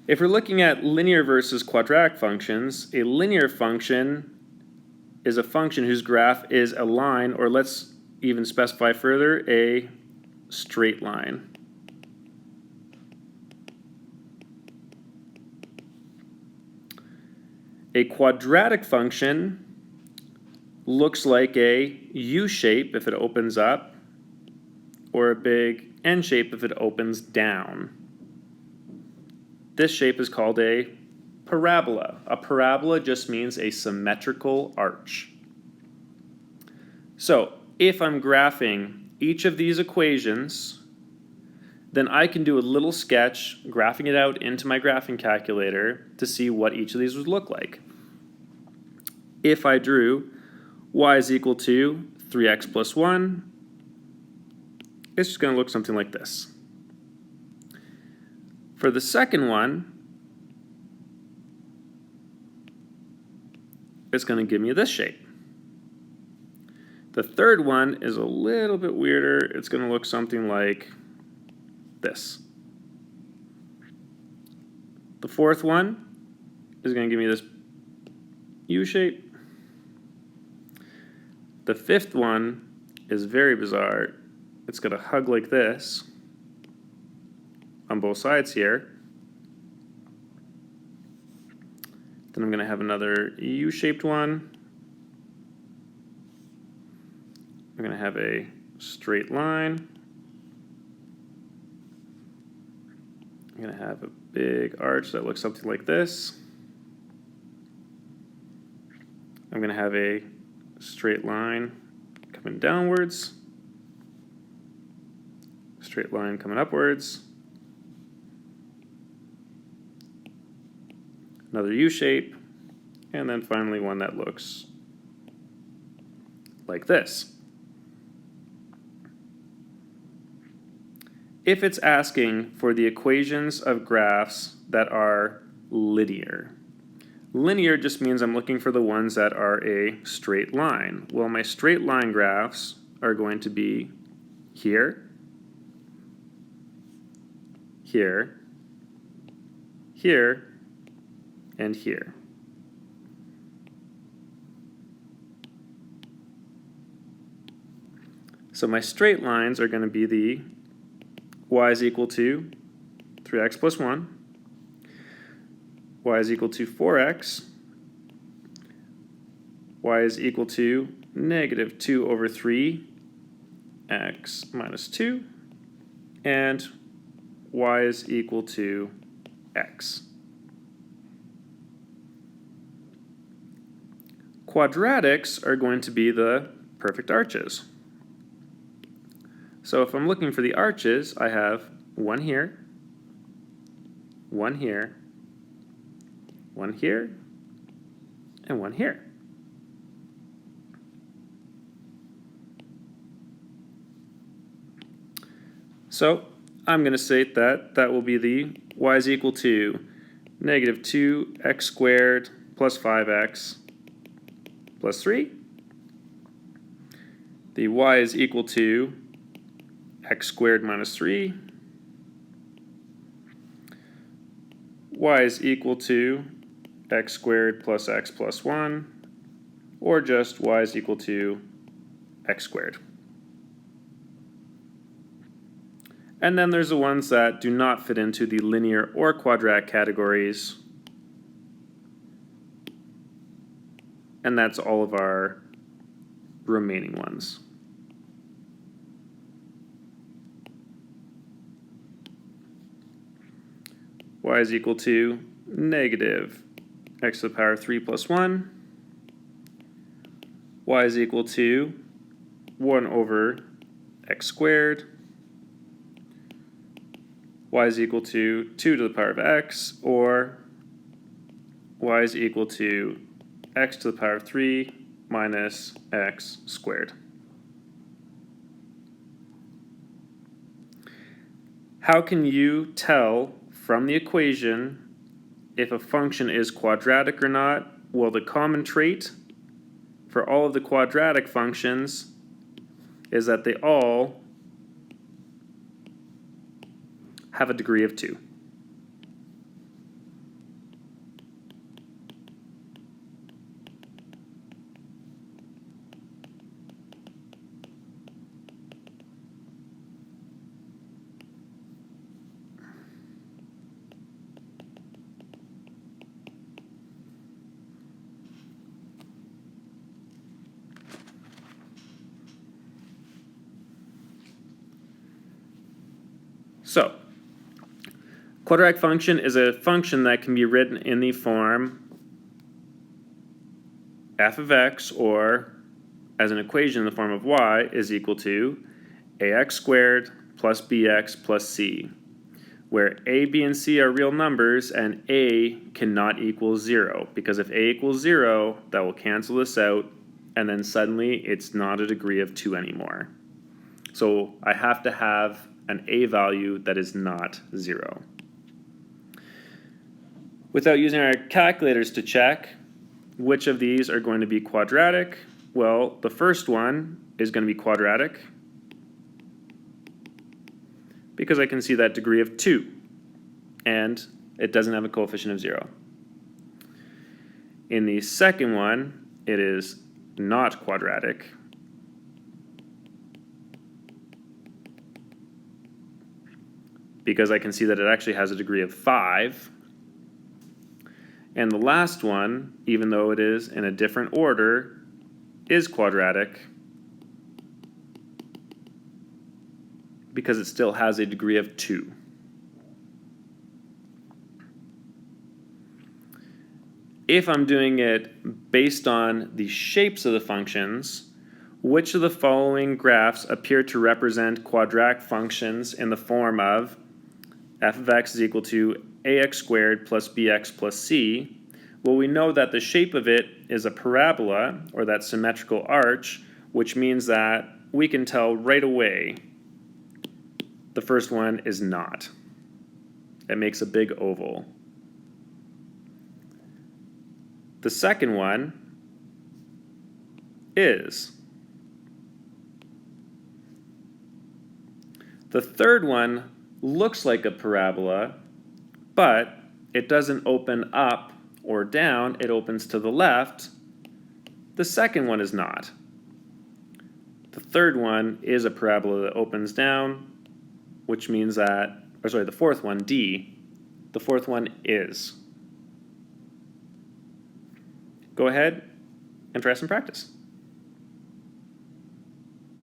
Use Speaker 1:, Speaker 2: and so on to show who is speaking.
Speaker 1: If we're looking at linear versus quadratic functions, a linear function is a function whose graph is a line, or let's even specify further, a straight line. A quadratic function looks like a U shape if it opens up, or a big N shape if it opens down. This shape is called a parabola. A parabola just means a symmetrical arch. So if I'm graphing each of these equations, then I can do a little sketch graphing it out into my graphing calculator to see what each of these would look like. If I drew y is equal to 3x plus 1, it's just going to look something like this. For the second one, it's going to give me this shape. The third one is a little bit weirder. It's going to look something like this. The fourth one is going to give me this U shape. The fifth one is very bizarre. It's going to hug like this on both sides here. Then I'm going to have another U-shaped one. I'm going to have a straight line. I'm going to have a big arch that looks something like this. I'm going to have a straight line coming downwards. Straight line coming upwards. Another U shape, and then finally one that looks like this. If it's asking for the equations of graphs that are linear, linear just means I'm looking for the ones that are a straight line. Well, my straight line graphs are going to be here, here, here, and here. So my straight lines are going to be the y is equal to 3x plus 1, y is equal to 4x, y is equal to negative 2 over 3 x minus 2, and y is equal to x. Quadratics are going to be the perfect arches. So if I'm looking for the arches, I have one here, one here, one here, and one here. So I'm going to state that that will be the y is equal to negative 2x squared plus 5x plus 3. The y is equal to x squared minus 3. Y is equal to x squared plus x plus 1, or just y is equal to x squared. And then there's the ones that do not fit into the linear or quadratic categories. And that's all of our remaining ones. Y is equal to negative x to the power 3 plus 1. Y is equal to 1 over x squared. Y is equal to 2 to the power of x, or y is equal to x to the power of 3 minus x squared. How can you tell from the equation if a function is quadratic or not? Well, the common trait for all of the quadratic functions is that they all have a degree of 2. Quadratic function is a function that can be written in the form f of x, or as an equation in the form of y, is equal to ax squared plus bx plus c, where a, b, and c are real numbers and a cannot equal 0, because if a equals 0, that will cancel this out, and then suddenly it's not a degree of 2 anymore. So I have to have an a value that is not 0. Without using our calculators to check which of these are going to be quadratic, well, the first one is going to be quadratic because I can see that degree of 2 and it doesn't have a coefficient of 0. In the second one, it is not quadratic because I can see that it actually has a degree of 5. And the last one, even though it is in a different order, is quadratic because it still has a degree of 2. If I'm doing it based on the shapes of the functions, which of the following graphs appear to represent quadratic functions in the form of f of x is equal to ax squared plus bx plus c? Well, we know that the shape of it is a parabola, or that symmetrical arch, which means that we can tell right away the first one is not. It makes a big oval. The second one is. The third one looks like a parabola, but it doesn't open up or down, it opens to the left. The second one is not. The third one is a parabola that opens down, which means that, or sorry, the fourth one, D, the fourth one is. Go ahead and try some practice.